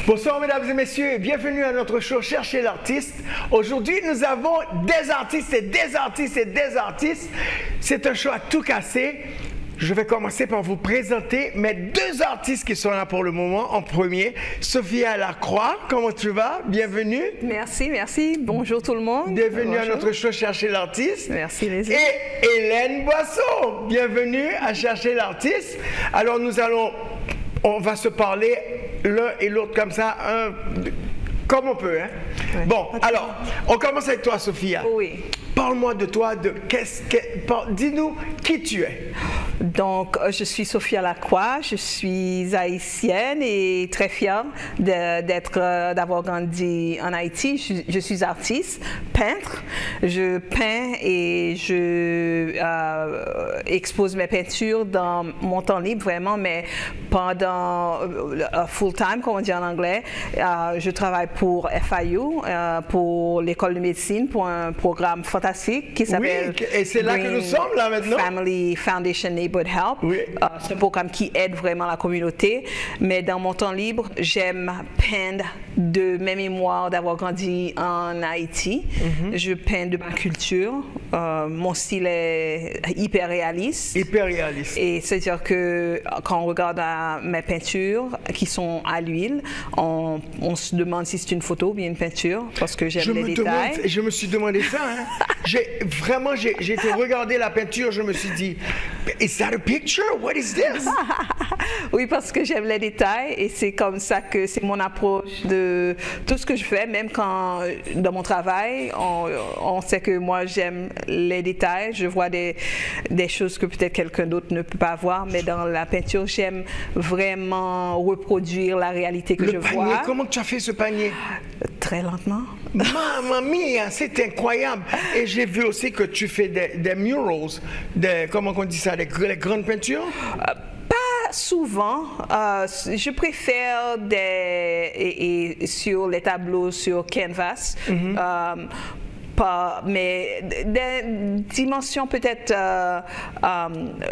Bonsoir mesdames et messieurs, bienvenue à notre show Cherchez l'artiste. Aujourd'hui nous avons des artistes et des artistes et des artistes. C'est un show à tout casser. Je vais commencer par vous présenter mes deux artistes qui sont là pour le moment. En premier, Sophia Lacroix, comment tu vas? Bienvenue. Merci, merci. Bonjour tout le monde. Bienvenue à notre show Cherchez l'artiste. Merci les amis. Et Hélène Boisseau, bienvenue à Cherchez l'artiste. Alors on va se parler l'un et l'autre comme ça, comme on peut. Hein? Ouais. Bon, alors, on commence avec toi, Sophia. Oui. Parle-moi de toi, dis-nous qui tu es. Donc, je suis Sophia Lacroix, je suis haïtienne et très fière d'avoir grandi en Haïti. Je suis artiste, peintre. Je peins et je expose mes peintures dans mon temps libre, vraiment, mais pendant full-time, comme on dit en anglais. Je travaille pour FIU, pour l'école de médecine, pour un programme fantastique qui s'appelle et c'est là que nous sommes là maintenant. Family Foundation Neighborhood Help. Oui. C'est un programme qui aide vraiment la communauté. Mais dans mon temps libre, j'aime peindre de mes mémoires d'avoir grandi en Haïti. Je peins de ma culture. Mon style est hyper réaliste. Hyper réaliste. Et c'est-à-dire que quand on regarde mes peintures qui sont à l'huile, on se demande si c'est une photo ou bien une peinture parce que j'aime les détails. Je me suis demandé ça. Hein. J'ai été regarder la peinture, je me suis dit, is that a picture? What is this? Oui, parce que j'aime les détails et c'est comme ça que c'est mon approche de tout ce que je fais, même quand dans mon travail, on sait que moi j'aime les détails, je vois des choses que peut-être quelqu'un d'autre ne peut pas voir, mais dans la peinture, j'aime vraiment reproduire la réalité que je vois. Comment tu as fait ce panier? Très lentement. Mamma mia, c'est incroyable. Et j'ai vu aussi que tu fais des murals, comment on dit ça, des grandes peintures? Pas souvent. Je préfère sur les tableaux sur canvas. Mais des dimensions peut-être,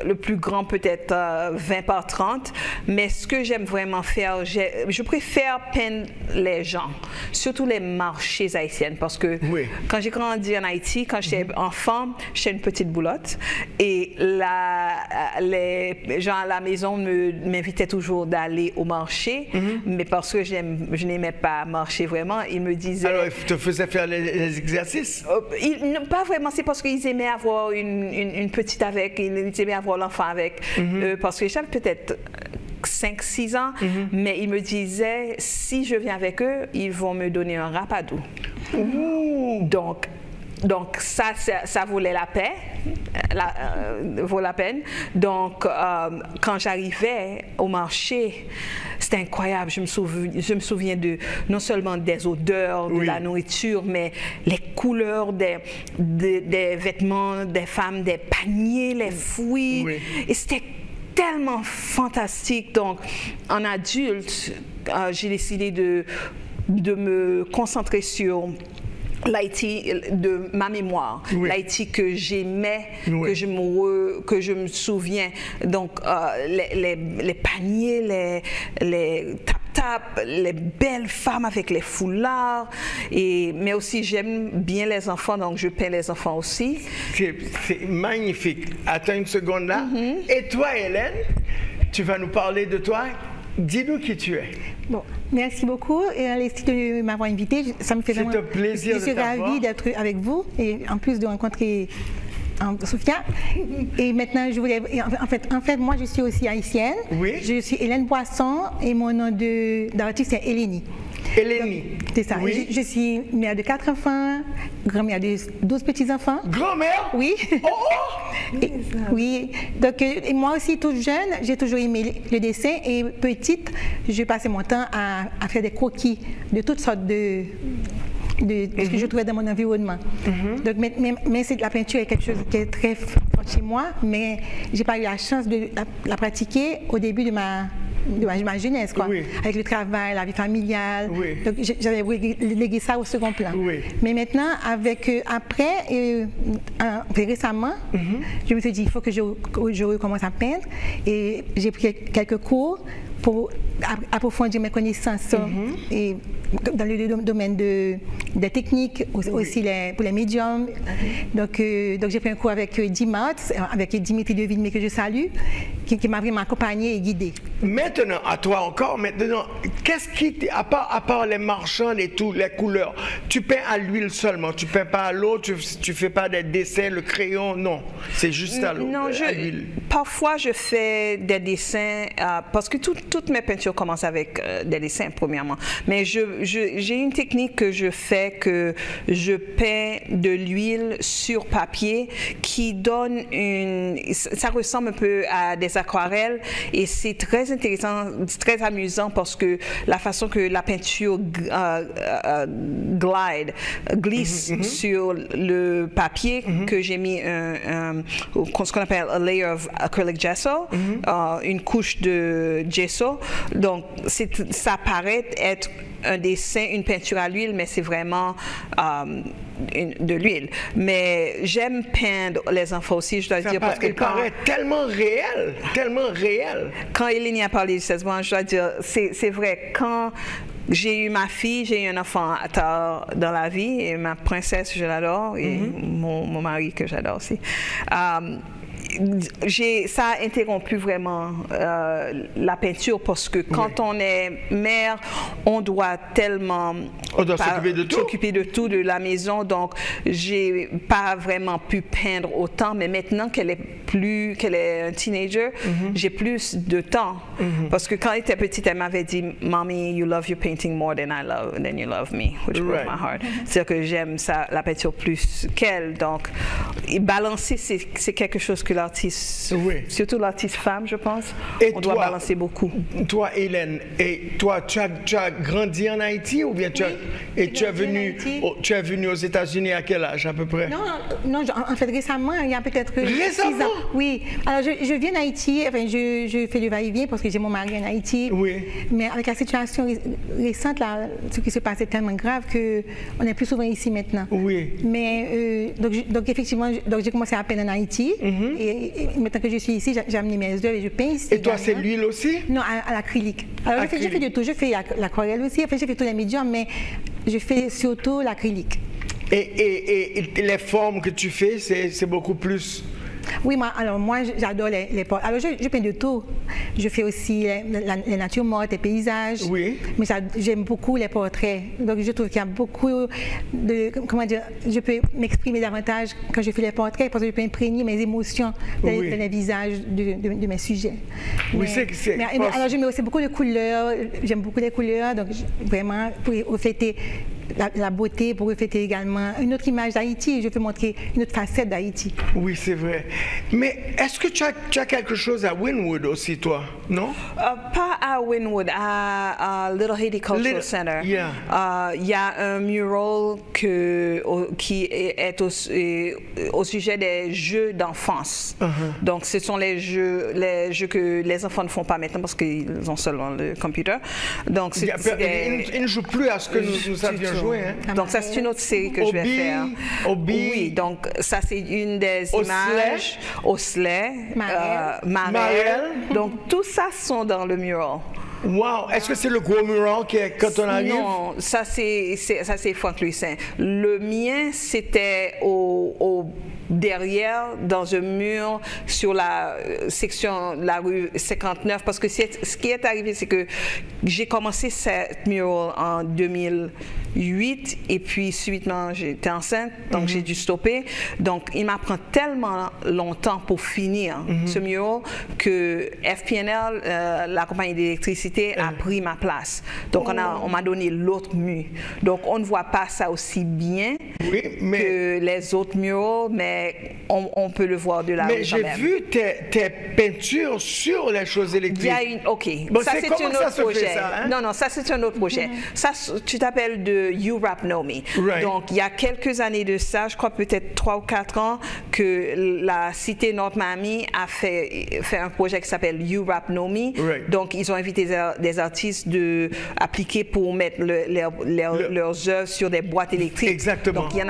le plus grand peut-être 20 par 30, mais ce que j'aime vraiment faire, je préfère peindre les gens, surtout les marchés haïtiennes, parce que quand j'ai grandi en Haïti, quand j'étais enfant, j'étais une petite boulotte, et les gens à la maison m'invitaient toujours d'aller au marché, mais parce que je n'aimais pas marcher vraiment, ils me disaient... Alors, ils te faisaient faire les exercices? Pas vraiment, c'est parce qu'ils aimaient avoir une petite avec, ils aimaient avoir l'enfant avec, parce que j'avais peut-être 5-6 ans, mais ils me disaient, si je viens avec eux, ils vont me donner un rapadou. Donc ça vaulait la peine. Donc quand j'arrivais au marché, c'était incroyable. Je me souviens de non seulement des odeurs de la nourriture, mais les couleurs des vêtements des femmes, des paniers, les fruits. Et c'était tellement fantastique. Donc en adulte, j'ai décidé de me concentrer sur l'Haïti de ma mémoire, l'Haïti que j'aimais, que je me souviens. Donc les paniers, les tap-tap, les belles femmes avec les foulards, mais aussi j'aime bien les enfants, donc je peins les enfants aussi. C'est magnifique. Attends une seconde là. Et toi, Hélène, tu vas nous parler de toi. Dis-nous qui tu es. Bon, merci beaucoup de m'avoir invité. Ça me fait vraiment plaisir. Je suis ravie d'être avec vous et en plus de rencontrer Sophia. Et maintenant, je voulais. En fait, moi, je suis aussi haïtienne. Je suis Hélène Boisson et mon nom d'artiste est Hélénie. Hélénie. C'est ça. Je suis mère de 4 enfants, grand-mère de 12 petits-enfants. Grand-mère? Oui. Oui. Donc, moi aussi, toute jeune, j'ai toujours aimé le dessin et petite, je passais mon temps à faire des croquis de toutes sortes de ce que je trouvais dans mon environnement. Donc, mais la peinture est quelque chose qui est très chez moi, mais j'ai pas eu la chance de la pratiquer au début de ma jeunesse, quoi. Oui. Avec le travail, la vie familiale. Oui. Donc j'avais relégué ça au second plan. Oui. Mais maintenant, récemment, je me suis dit, il faut que je recommence à peindre. Et j'ai pris quelques cours pour approfondir mes connaissances et dans le domaine des techniques, aussi pour les médiums. Donc j'ai pris un cours avec Dimat, avec Dimitri de Villemé, que je salue, qui m'a vraiment accompagné et guidé. Maintenant, à toi encore, qu'est-ce qui, à part les marchands et tout, les couleurs, tu peins à l'huile seulement, tu peins pas à l'eau, tu fais pas des dessins, le crayon, non, c'est juste à l'eau, à l'huile. Parfois, je fais des dessins, parce que toutes mes peintures commencent avec des dessins, premièrement, mais j'ai une technique que je fais, que je peins de l'huile sur papier qui donne ça ressemble un peu à des aquarelles, et c'est très intéressant, très amusant, parce que la façon que la peinture glisse sur le papier, que j'ai mis ce qu'on appelle a layer of acrylic gesso, une couche de gesso. Donc ça paraît être un dessin, une peinture à l'huile, mais c'est vraiment de l'huile. Mais j'aime peindre les enfants aussi, je dois dire, parce que paraît tellement réel, tellement réel. Quand Eleni a parlé du 16 mois, je dois dire, c'est vrai, quand j'ai eu ma fille, j'ai eu un enfant tard dans la vie, et ma princesse, je l'adore, et mon mari que j'adore aussi. Ça a interrompu vraiment la peinture, parce que quand on est mère, on doit tellement s'occuper de tout, de la maison, donc j'ai pas vraiment pu peindre autant, mais maintenant qu'elle est un teenager, j'ai plus de temps, parce que quand elle était petite, elle m'avait dit, Mommy, you love your painting more than you love me, which broke my heart. C'est-à-dire que j'aime la peinture plus qu'elle, donc balancer, c'est quelque chose que l'artiste, surtout l'artiste femme, je pense, on doit balancer beaucoup. Toi, Hélène, tu as grandi en Haïti, ou bien tu es venue aux États-Unis à quel âge à peu près? Non, en fait récemment, il y a peut-être 6 ans. Oui, alors je viens d'Haïti, enfin, je fais le va-et-vient parce que j'ai mon mari en Haïti. Oui. Mais avec la situation récente, là, ce qui se passe est tellement grave qu'on est plus souvent ici maintenant. Oui. Mais donc effectivement, j'ai commencé à peindre en Haïti. Et maintenant que je suis ici, j'ai amené mes œuvres et je peins ici. Et toi, c'est l'huile aussi? Non, à l'acrylique. Alors je fais de tout. Je fais l'aquarelle aussi, enfin, je fais tous les médiums, mais je fais surtout l'acrylique. Et les formes que tu fais, c'est beaucoup plus... Oui, moi j'adore les portraits. Alors je peins de tout. Je fais aussi les natures mortes, les paysages. Oui. Mais j'aime beaucoup les portraits. Donc je trouve qu'il y a beaucoup de... Comment dire? Je peux m'exprimer davantage quand je fais les portraits, parce que je peux imprégner mes émotions dans les visages de mes sujets. Oui, alors je mets aussi beaucoup de couleurs. J'aime beaucoup les couleurs. Donc vraiment, pour refléter la beauté, pour refléter également une autre image d'Haïti. Je peux montrer une autre facette d'Haïti. Oui, c'est vrai. Mais est-ce que tu as quelque chose à Wynwood aussi, toi? Non? Pas à Wynwood, à Little Haiti Cultural Center. Il y a un mural qui est au sujet des jeux d'enfance. Donc, ce sont les jeux que les enfants ne font pas maintenant parce qu'ils ont seulement le computer. Donc, ils ne jouent plus à ce que nous avions joué. Hein? Donc, ça, c'est une autre série que je vais faire. Oui, donc, ça, c'est une des images. Osley, Marielle. Donc, tout ça sont dans le mural. Wow! Est-ce que c'est le gros mural quand on arrive? Non, ça c'est Franck Louisin. Le mien, c'était derrière, dans un mur sur la section de la rue 59, parce que ce qui est arrivé, c'est que j'ai commencé cette mural en 2008 et puis subitement j'étais enceinte, donc j'ai dû stopper. Donc il m'apprend tellement longtemps pour finir ce mural que FPNL, la compagnie d'électricité, a pris ma place. Donc on m'a donné l'autre mur. Donc on ne voit pas ça aussi bien, que les autres murals, mais on peut le voir de la rue. Mais j'ai vu tes peintures sur les choses électriques. Il y a une, OK. Bon, ça, c'est un autre projet. Ça, hein? Non, ça, c'est un autre projet. Ça, tu t'appelles de You Rap Know Me. Donc, il y a quelques années de ça, je crois peut-être 3 ou 4 ans, que la cité North Miami a fait un projet qui s'appelle You Rap Know Me. Donc, ils ont invité des artistes de appliquer pour mettre leurs œuvres sur des boîtes électriques. Exactement. Donc, il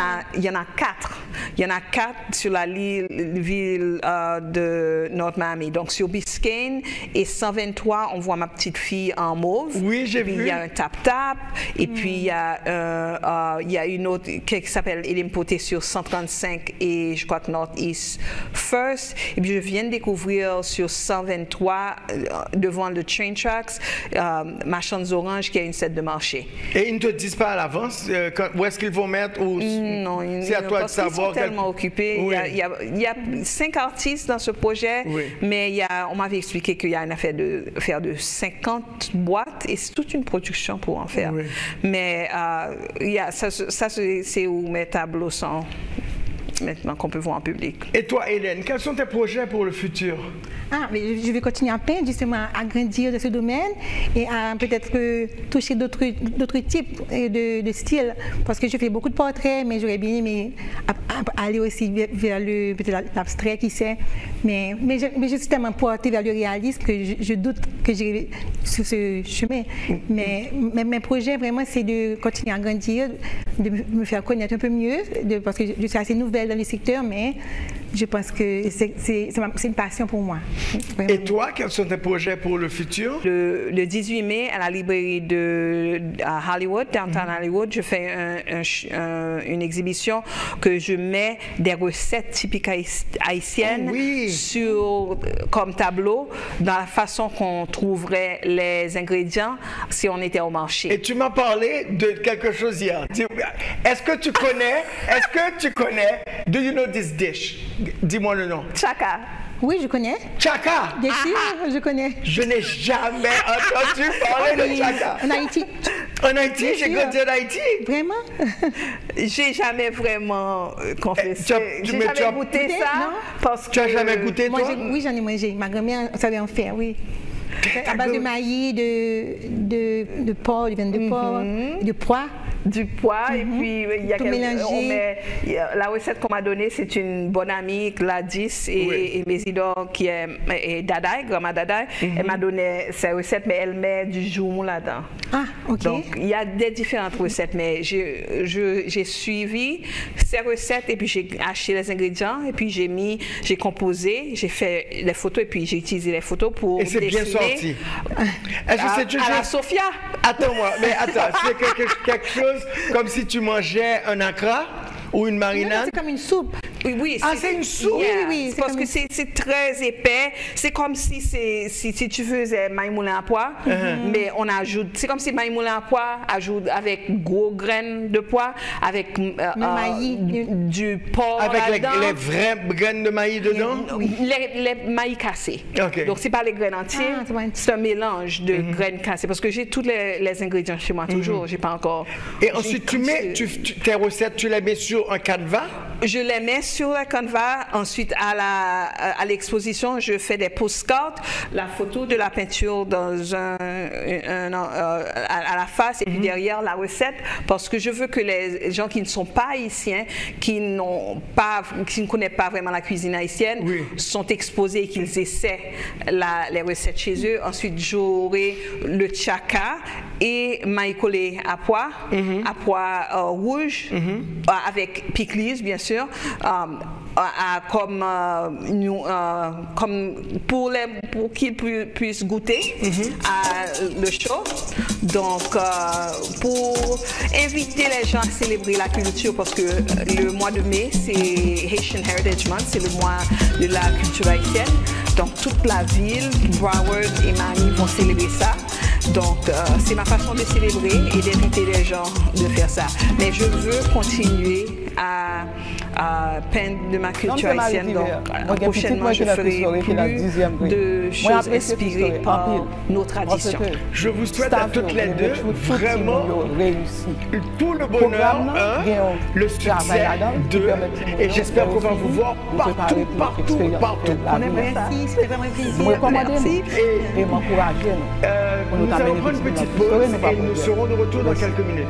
y en a 4. Il y en a 4 sur la ville de North Miami. Donc, sur Biscayne et 123, on voit ma petite fille en mauve. Oui, j'ai vu. Il y a un tap-tap. Et puis, il y a une autre qui s'appelle Elimpoté sur 135 et je crois que Northeast First. Et puis, je viens de découvrir sur 123, devant le Train Tracks, Marchands Orange qui a une set de marché. Et ils ne te disent pas à l'avance où est-ce qu'ils vont mettre ou... Non, c'est à toi de savoir. Ils sont tellement occupés. Oui. Il y a 5 artistes dans ce projet, mais on m'avait expliqué qu'il y a une affaire de faire de 50 boîtes et c'est toute une production pour en faire. Mais ça c'est où mes tableaux sont maintenant qu'on peut voir en public. Et toi, Hélène, quels sont tes projets pour le futur? Mais je vais continuer à peindre, justement, à grandir dans ce domaine et à peut-être toucher d'autres types de styles. Parce que je fais beaucoup de portraits, mais j'aurais bien aimé aller aussi vers l'abstrait, qui sait. Mais je suis tellement portée vers le réalisme que je doute que j'irai sur ce chemin. Mais mes projets, vraiment, c'est de continuer à grandir, de me faire connaître un peu mieux, parce que je suis assez nouvelle dans le secteur, mais je pense que c'est une passion pour moi. Vraiment. Et toi, quels sont tes projets pour le futur? Le 18 mai, à la librairie à Hollywood, Downtown Hollywood, je fais une exhibition que je mets des recettes typiques haïtiennes comme tableau, dans la façon qu'on trouverait les ingrédients si on était au marché. Et tu m'as parlé de quelque chose hier. Est-ce que tu connais, do you know this dish? Dis-moi le nom. Chaka. Oui, je connais. Chaka. Bien sûr, je connais. Je n'ai jamais entendu parler de Chaka. En Haïti. En Haïti, j'ai grandi en Haïti. Vraiment? J'ai jamais vraiment confessé. J'ai jamais goûté ça. Parce que... Tu as jamais goûté, toi? Oui, j'en ai mangé. Ma grand-mère savait en faire, oui. À base de maïs, de porc, de viande de porc, de pois. Du pois et puis il y a la recette qu'on m'a donnée, c'est une bonne amie, Gladys et Mésidor qui est Dadaï, grand-mère Dadaï. Elle m'a donné ces recettes, mais elle met du joumou là-dedans. Ah, ok. Donc il y a des différentes recettes, mais j'ai suivi ces recettes et puis j'ai acheté les ingrédients et puis j'ai composé, j'ai fait les photos et puis j'ai utilisé les photos pour dessiner. Et c'est bien sorti. Est-ce que c'est à la Sophia. Attends-moi, mais attends, c'est quelque chose comme si tu mangeais un accra ou une marinade? C'est comme une soupe. Oui, c'est une soupe? Oui, parce que c'est très épais. C'est comme si tu faisais maïs moulin à pois, mais on ajoute, c'est comme si maïs moulin à pois ajoute avec gros graines de pois, avec du porc avec les vraies graines de maïs dedans? Les maïs cassés. Okay. Donc c'est pas les graines entières, c'est un mélange de graines cassées. Parce que j'ai tous les ingrédients chez moi toujours, j'ai pas encore. Et ensuite tu mets tes recettes, tu les mets sur un canevas? Je les mets sur le canevas. Ensuite, à l'exposition, je fais des postcards, la photo de la peinture dans à la face et puis derrière la recette, parce que je veux que les gens qui ne sont pas haïtiens, qui ne connaissent pas vraiment la cuisine haïtienne, sont exposés et qu'ils essaient les recettes chez eux. Ensuite, j'aurai le tchaka et maïs collé à pois rouge, avec pickles, bien sûr, comme pour qu'ils puissent goûter le show. Donc, pour inviter les gens à célébrer la culture, parce que le mois de mai, c'est Haitian Heritage Month, c'est le mois de la culture haïtienne. Donc, toute la ville, Broward et Miami vont célébrer ça. Donc, c'est ma façon de célébrer et d'inviter les gens de faire ça. Mais je veux continuer à peindre de ma culture haïtienne. Donc, prochainement, je ferai plus de choses inspirées par nos traditions. Je vous souhaite à toutes les deux vraiment tout le bonheur, le succès, et j'espère qu'on va vous voir partout. Merci, c'était vraiment un plaisir. Merci. Et m'encourager. Nous allons prendre une petite pause et nous serons de retour dans quelques minutes.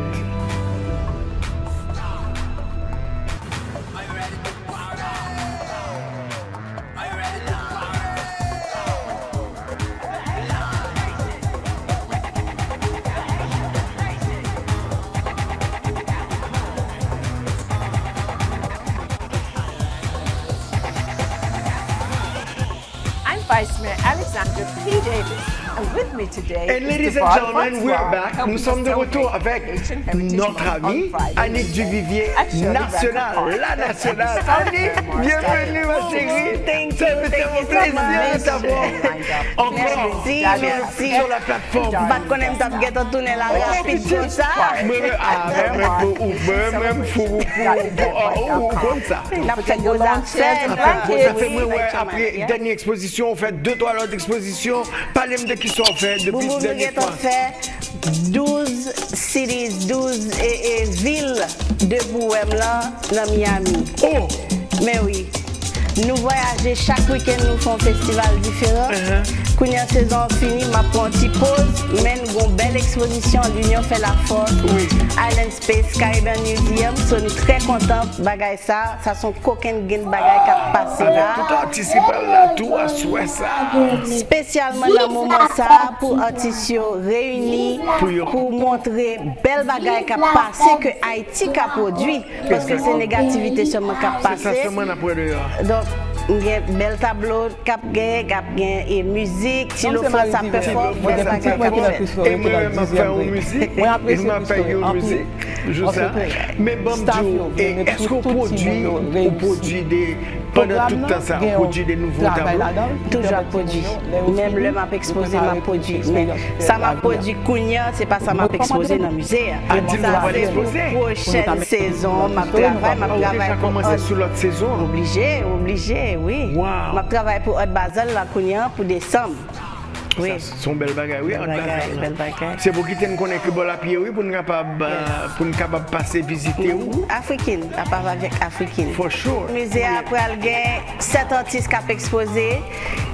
Vice Mayor Alexander P. Davis. And with me today And ladies and gentlemen, we are back. Nous sommes de retour avec notre amie Annick Duvivier, nationale, la nationale. Annick, bienvenue ma chérie. Ça me fait un plaisir de t'avoir encore sur la plateforme. Pas qu'on aime taper ghetto tourner la rapide comme ça. Même fou comme ça. Ça fait moi après dernière exposition, on fait 2-3 autres expositions. Parlez-moi de qui sont faits depuis ce dernier fois. On fait 12 cities, 12 villes de Bohème là dans Miami. Oh! Mais oui. Nous voyageons chaque week-end, nous faisons un festival différent. Quand la saison finie, je prends une petite pause, mais nous avons une belle exposition. L'Union fait la force. Oui. Island Space Caribbean Museum. Nous sommes très contents de bagaille ça. Ça sont coquins de bagaille qui a passé là. Tout artiste là, tout à souhait ça. Spécialement dans le moment ça, pour artistes réunis, pour montrer belle bagaille qui a passé, que Haïti a produit. Parce que c'est négativité seulement qui a passé. C'est ça seulement après dehors. Donc, il y a un bel tableau, cap et musique, si l'on fait ça performe, belle bagaille. Et moi, je fais une musique, et je fais une musique, je sais. Mais bon Dieu, est-ce qu'on produit des... Pendant tout le temps, ça, on produit des nouveaux tableaux? Toujours produit. Même le m'a exposé, m'a produit. Mais ça m'a produit Kounia, c'est pas ça m'a exposé dans le musée. Ah, dis-moi, on va l'exposer. Prochaine saison, m'a travaillé. Déjà commencé sur l'autre saison? Obligé, oui. M'a travaillé pour Haute Basel, la Kounia, pour décembre. Oui. Ça, son belle bagaille, oui. Belle bagaille. C'est pour qui t'en connaît que bon la pied, oui, pour nous capable passer visiter où? Africaine, à part avec Africaine. For sure. Le musée après il y a 7 artistes qui ont exposé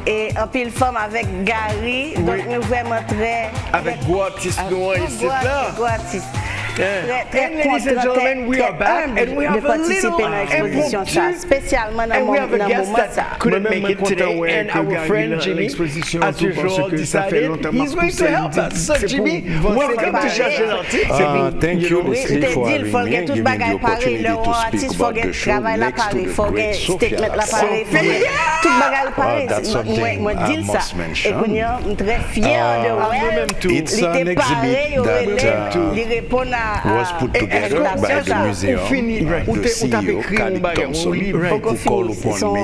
et un pile femme avec Gary. Donc nous vraiment très. Avec gros artistes noirs ici là. Gros artistes. Très ladies and gentlemen, we are back and we have a little spécialement dans and we have a guest moment ça. that couldn't make it today, and our friend Jimmy, as usual, decided he's going to help us. So Jimmy, welcome to Chercher l'Artiste. Thank you, Leslie, for having me and giving me the opportunity to speak about the show next to the great Sophia. That's something I must mention. It's an exhibit that was put together by the museum. The CEO, Khalid Thompson, who called upon me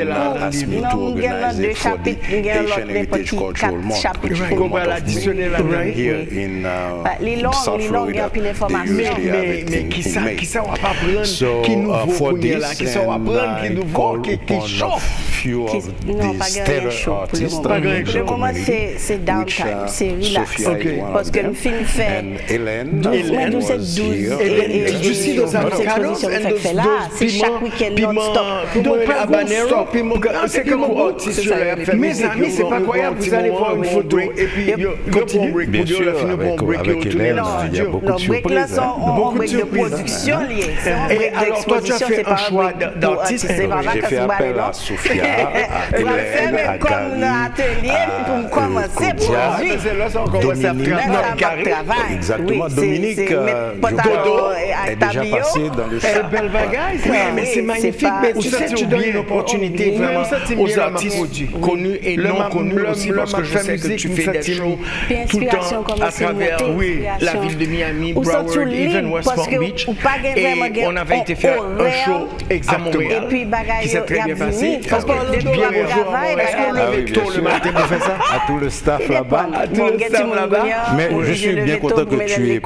and asked me to organize it for the Haitian Heritage Cultural Month, which is the month of May. Here in South Florida, they usually have it in May. So for this, and I called upon a few of the stellar artists in the community, which Sophia is one of them, and Hélène was here. You see those avocados and those piments habanero, c'est comme artiste mes amis, c'est pas croyable, vous allez voir une photo et puis continue. Bien sûr, avec Hélène, il y a beaucoup de surprises. Beaucoup de production liée. Et alors toi, tu as fait un choix d'artiste. J'ai fait appel à Sophia, à Hélène, à Gary, exactement, Dominique est déjà passé dans le chat. Belle bagaille, mais c'est magnifique. Mais tu donnes une opportunité vraiment aux artistes connus et non connus aussi, parce que je sais que tu fais des shows tout le temps à travers la ville de Miami, Broward, even West Palm Beach. Et on avait été faire un show à Montréal qui s'est très bien passé. Est-ce qu'on levait tôt le matin pour faire ça? À tout le staff là-bas. Mais je suis bien content que tu aies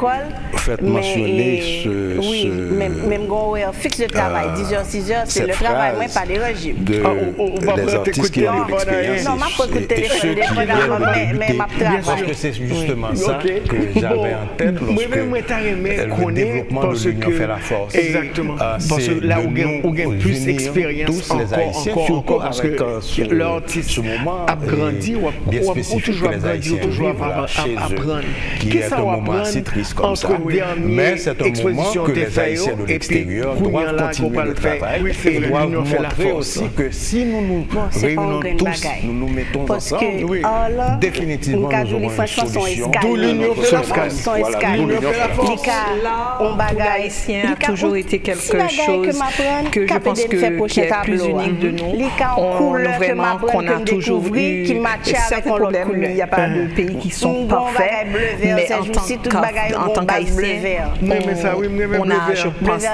faites mentionner oui, même quand on fixe le travail, 10h, 6h, c'est le travail, mais pas les régimes. Des artistes qui ont l'expérience. Non, je peux écouter les mais ma travail. Parce que c'est justement ça que j'avais en tête lorsque le développement de l'union fait la force. Exactement. Parce que là où on gagne plus d'expérience encore parce que l'artiste a grandi ou toujours apprendre, toujours apprendre. Qu'est-ce qu'on va apprendre entre mais c'est un moment que les Haïtiens de l'extérieur doivent continuer le travail et doivent montrer aussi que si nous nous réunissons tous, nous nous mettons ensemble, définitivement nous aurons une solution. D'où l'union fait la force. L'art haïtien a toujours été quelque chose que je pense qui est plus unique de nous. Vraiment qu'on a toujours eu certains problèmes. Il n'y a pas de pays qui sont parfaits, mais en tant qu'Haïtien, on a, je pense,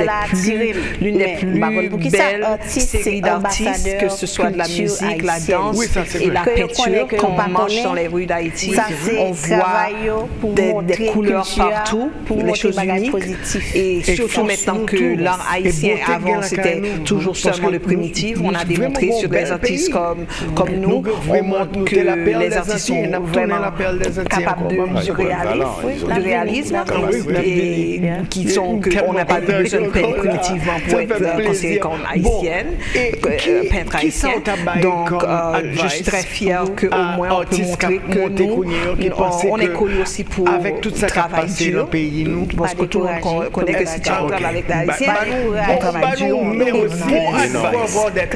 l'une des plus belles séries d'artistes, que ce soit de la musique, la danse et la peinture. Quand on marche dans les rues d'Haïti, on voit des couleurs partout, des choses uniques. Et surtout maintenant que l'art haïtien, avant, c'était toujours seulement le primitif, on a démontré sur des artistes comme nous, on montre que les artistes sont vraiment capables de réalisme et qui sont qu'on n'a pas besoin de peindre primitivement pour être considéré comme haïtienne, peintre haïtien. Donc, je suis très fière qu'au moins on peut montrer que nous, on est connus aussi pour travail dur, parce que tout le monde connaît que si tu travailles avec l'haïtien, on travaille dur, mais aussi avoir des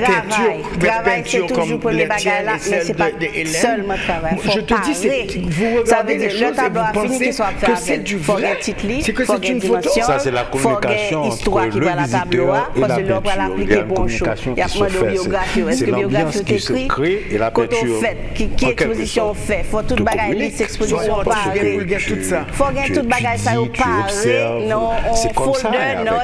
peintures comme les tiennes et celles d'Hélène. Seulement travail. Je te dis, vous regardez les choses et vous pensez que c'est du vrai, c'est que c'est une photo. Ça, c'est la communication entre le visiteur et la peinture. Il y a une communication qui se fait. C'est l'ambiance qui se crée et la peinture. Qui exposition fait? Faut toute bagaille, liste exposition parée. Faut gagner toute bagaille ça au paré. Non, on folder, non,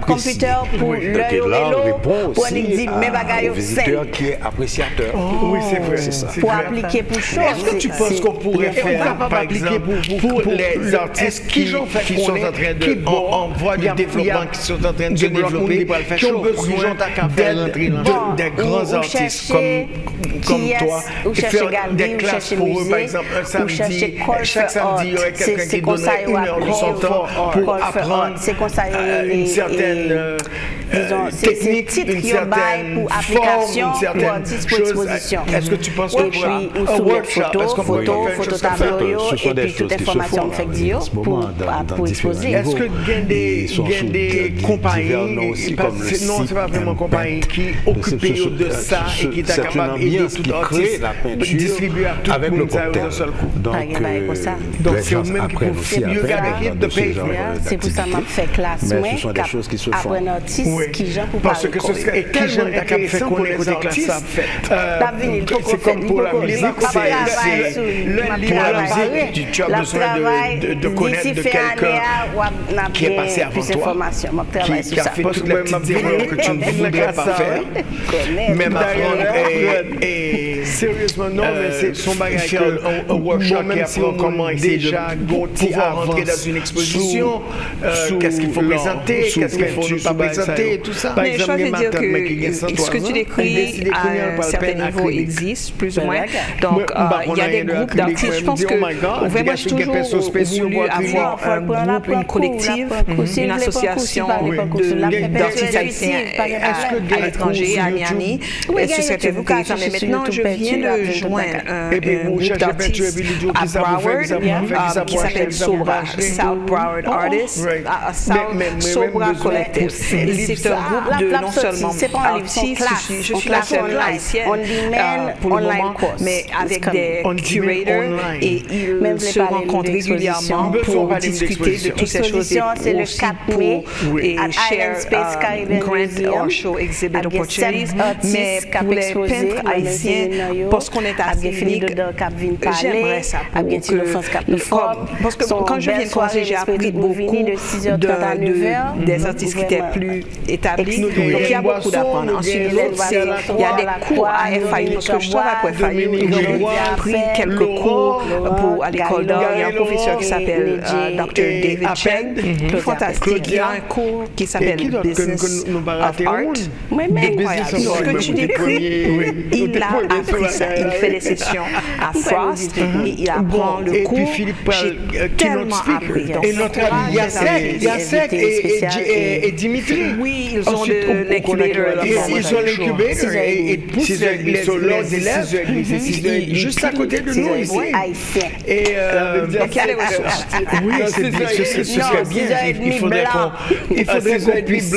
computer pour l'heure pour nous dire mes bagailles au visiteur qui est appréciateur. Oui, c'est vrai. C'est ça. Pour appliquer pour chose. Est-ce que tu penses qu'on pourrait faire, par exemple, pour les artistes qui sont en train de, en voie de développement, qui sont en train de se développer, qui ont besoin des grands artistes comme toi, et faire des classes pour eux, par exemple, un samedi, chaque samedi, il y aurait quelqu'un qui donnerait 1 heure de son temps pour apprendre une certaine technique, une certaine forme, une certaine chose. Est-ce que tu penses qu'on pourrait un workshop, est-ce qu'on pourrait faire une chose comme ça? Ce sont des choses qui se font dans différents niveaux. Est-ce qu'il y a des compagnies, non, c'est pas vraiment compagnie, qui occupent de ça et qui est capable d'aider tout artiste, distribuer à tout le monde d'un seul coup? Donc c'est eux-mêmes qui peuvent mieux garder de payer. C'est pour ça que je fais classe. Mais ce sont des choses qui se font. Après un artiste qui j'en pour parce que ce serait tellement intéressant pour les artistes. C'est comme pour la musique, pour la musique, tu as besoin de connaître de quelqu'un qui est passé avant toi, qui a fait toutes les petites erreurs que tu ne voudrais pas faire, même apprendre et sérieusement non, mais c'est son bagage, un workshop qui apprend comment déjà pouvoir rentrer dans une exposition, qu'est-ce qu'il faut présenter, qu'est-ce qu'il faut ne pas présenter, tout ça. Mais je veux dire que ce que tu décris à un certain niveau existe, plus ou moins. Donc, il y a des groupes d'artistes. Je pense que vraiment, j'ai toujours voulu avoir un groupe, une collective, une association d'artistes haïtiens à l'étranger, à Miami. Ce serait intéressant. Mais maintenant, je viens de joindre un groupe d'artistes à Broward qui s'appelle South Broward Artists, Sobra Collective. C'est un groupe de non seulement artistes, je suis la seule haïtienne pour le moment, mais avec des curators et ils se rencontrent régulièrement pour discuter de toutes ces choses et aussi pour share grant or show exhibit opportunities. Mais pour les peintres haïtiens, parce qu'on est assez unique, j'aimerais ça parce que quand je viens de commencer, j'ai appris beaucoup des artistes qui étaient plus établis, donc il y a beaucoup d'apprendre. Ensuite, l'autre, il y a des cours à FIU, parce que je travaille pour FIU, j'ai pris quelques cours à l'école d'art. Il y a un professeur qui s'appelle Dr. David Cheng, fantastique. Il y a un cours qui s'appelle Business of Art. Incroyable. Ce que tu décris, il a appris ça. Il fait des sessions à Frost et il apprend le cours. J'ai tellement appris. Et notre ami Yacek et Dimitri. Oui, ils ont l'incubateur. Ils ont l'incubateur et ils poussent les élèves juste à côté de nous ici. Et donc il y a des ressources. Oui, ce serait bien. Il faudrait qu'on puisse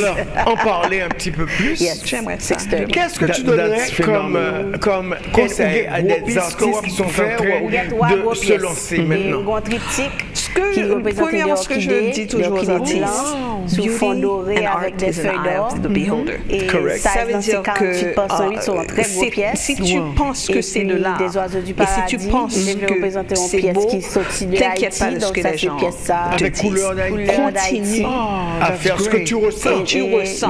en parler un petit peu plus. J'aimerais ça. Qu'est-ce que tu donnerais comme conseil à des artistes qui sont en train de se lancer maintenant? Premièrement, ce que je dis toujours aux artistes, beauty and art is an eye of the beholder. Ça veut dire que si tu penses que c'est de l'art et si tu penses que c'est beau, t'inquiète pas de ce que les gens te disent. Continue à faire ce que tu ressens.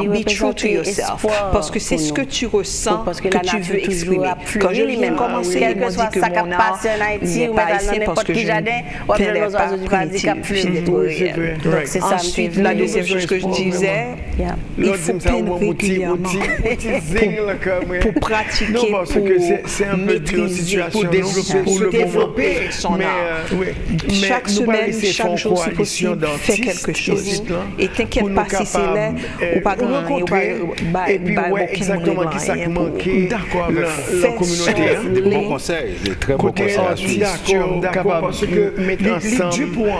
Be true to yourself. Parce que c'est ce que tu ressens que tu veux exprimer. Quand je viens commencer, ils m'ont dit que mon art n'est pas ici parce que je ne peindrais pas primitif. Ensuite, la deuxième chose que je disais, il faut peindre régulièrement pour pratiquer, pour maîtriser, pour développer son art. Chaque semaine, chaque jour, si possible, fais quelque chose. Et t'inquiète pas si c'est là ou pas grand, ou pas exactement qui ça qui manquait dans la communauté. Bon conseil, des très bons conseils à suivre. D'accord, parce que mettre ensemble,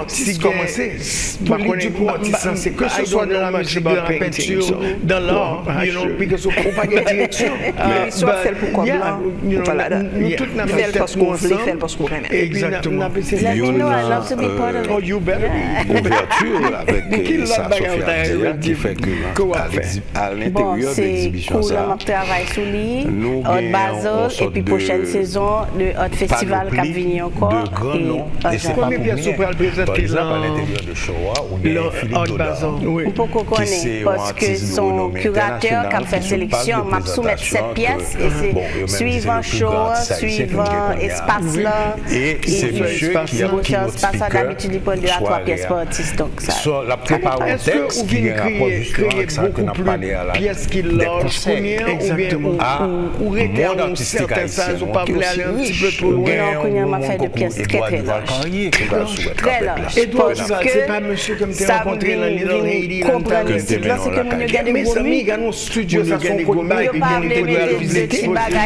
si commencer, c'est que ce soit dans la musique, dans la peinture, dans l'art, puis que ce soit pas de direction. Soit fait pourquoi blanc, nous toutes n'avons fait parce qu'on voulait, fait parce qu'on aimait. Exactement. Ouverture avec sa Sophia qui fait que à l'intérieur de l'exhibition, ça, travaille sous lui, Hot Basel, et puis prochaine saison, le Hot Festival qui vient encore. De grands noms. Combien de pièces vous pouvez présenter? Par exemple, à l'intérieur de Shoah, où il y a Philippe Dodard, beaucoup connaît, parce que son curateur qui a fait sélection m'a soumettre cette pièce, et c'est suivant Shoah, suivant espace-là, et c'est monsieur qui a espace-là, d'habitude, il prend 2 à 3 pièces par artiste, donc ça. La préparation au texte qui a un rapport justement avec ça que nous avons parlé à la pièces qui logent première ou réterne un certain sens ou pas voulait aller un petit peu plus loin. On a fait de pièces très très larges. Très larges. Et toi, c'est pas monsieur comme tu as rencontré dans Haïti. Comprendre le style là, c'est que nous avons mes amis, ils ont un studio, ça sont comme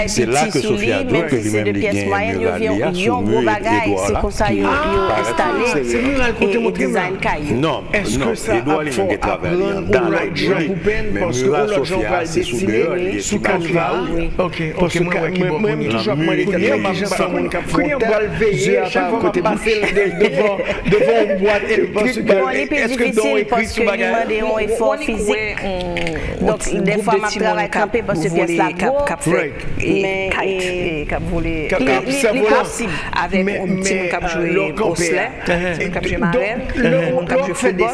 c'est là que Sophia a dit que lui-même les gagne Muralia sur Mur et Edouard. C'est comme ça qu'ils ont installé c'est nous raconter mon design cahier. Non, Edouard lui-même qui travaille dans l'autre jury, mais Mura Sophia c'est sous dehors, il est sous Canva. Ok, moi toujours demandé comment on va veiller chaque fois qu'on passe devant une boîte et est-ce que difficile parce que nous demandons un effort physique. Donc des fois je travaille campé parce que pièce là mais cap voler possible avec un petit cap jouer au sled, cap jouer marelle, cap jouer football,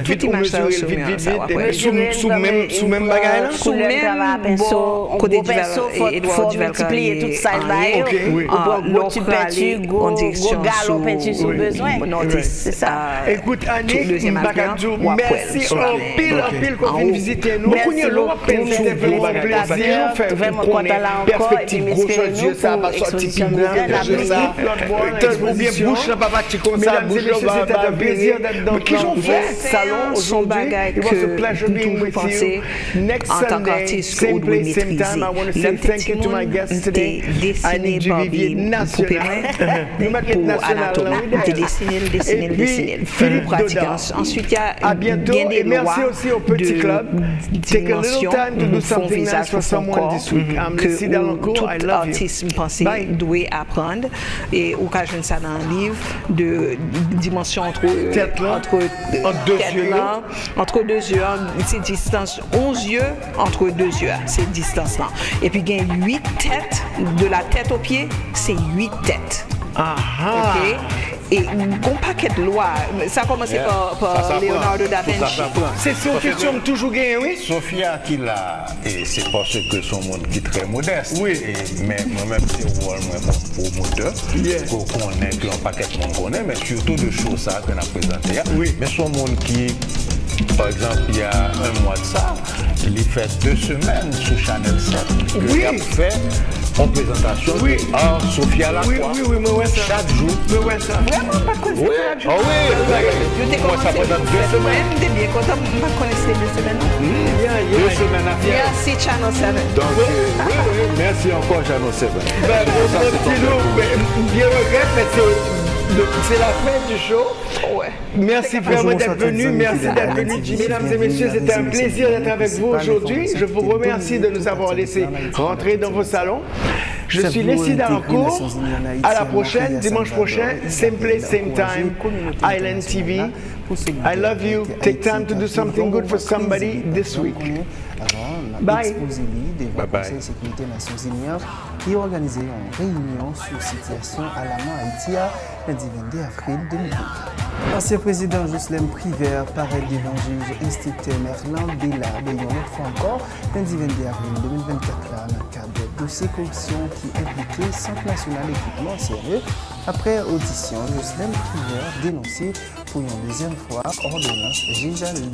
toute image ça sous même bagaille là, sous même côté du Edouard Duvel multiplier toute ça là. Bon tu peinture go galon peinture sous besoin. C'est ça. Écoute Annie, merci en pile qu'on vient visiter nous. C'était vraiment plaisir, vraiment content là encore et m'espérer ça va sortir bien bouche là papa tu comme ça bouche c'était un plaisir d'être dans le salon aujourd'hui. It was a pleasure being with you. En tant qu'artiste, on doit maîtriser. Le petit monde de dessiner par des poupées pour anatomie, de dessiner dessiner, le dessiner. Philippe Doda. Ensuite, il y a à bientôt et merci aussi au Petit Club. Take a little time to do something nice for someone this week. Tout artiste pense doit apprendre et occasion ça dans un livre de dimension entre deux yeux, c'est distance 11 yeux entre deux yeux, c'est distance là. Et puis il y a 8 têtes, de la tête aux pieds, c'est 8 têtes. Ok. Et un paquet de lois, ça a commencé par Leonardo da Vinci. C'est une question de toujours gagner, oui? Sophia qui l'a, et c'est parce que son monde qui est très modeste. Oui. Mais moi-même, c'est mon promoteur, qu'on connaît, qu'un paquet de monde connaît, mais surtout de choses ça qu'on a présenté. Oui. Mais son monde qui, par exemple, il y a un mois de ça, il fait 2 semaines sur Channel 7. Il a fait en présentation. Oui. Ah, Sophia Lacroix. Oui, mais ouais, ça. Chaque jour. Mais ouais, ça. Vraiment pas connu. Oui. Ah oui. Je t'ai commencé ça pendant 2 semaines. J'étais bien content de me connaître 2 semaines. 2 semaines à faire. Merci Channel 7. Donc, oui, merci encore Channel 7. Bien regret, mais c'est la fin du show. Ouais. Merci vraiment d'être venu. Merci d'être venu. Mesdames et messieurs, c'était un plaisir d'être avec vous aujourd'hui. Je vous remercie de nous avoir laissé rentrer dans vos salons. Je suis Leslie Darancourt. À la prochaine, dimanche prochain, same place, same time, Island TV. I love you. Take time to do something good for somebody this week. Bye. Bye bye. Conseil de sécurité des Nations Unies qui a organisé une réunion sur la situation à la main Haïti le 22 avril 2020. Ancien président Jocelyn Privert paraît devant juge instructeur Merlin Bella une autre fois encore le 22 avril 2024 dans le cadre de dossier corruption qui impliquait Centre national d'équipement sérieux. Après audition, Jocelyn Privert dénoncé pour une deuxième fois ordonnance Gégel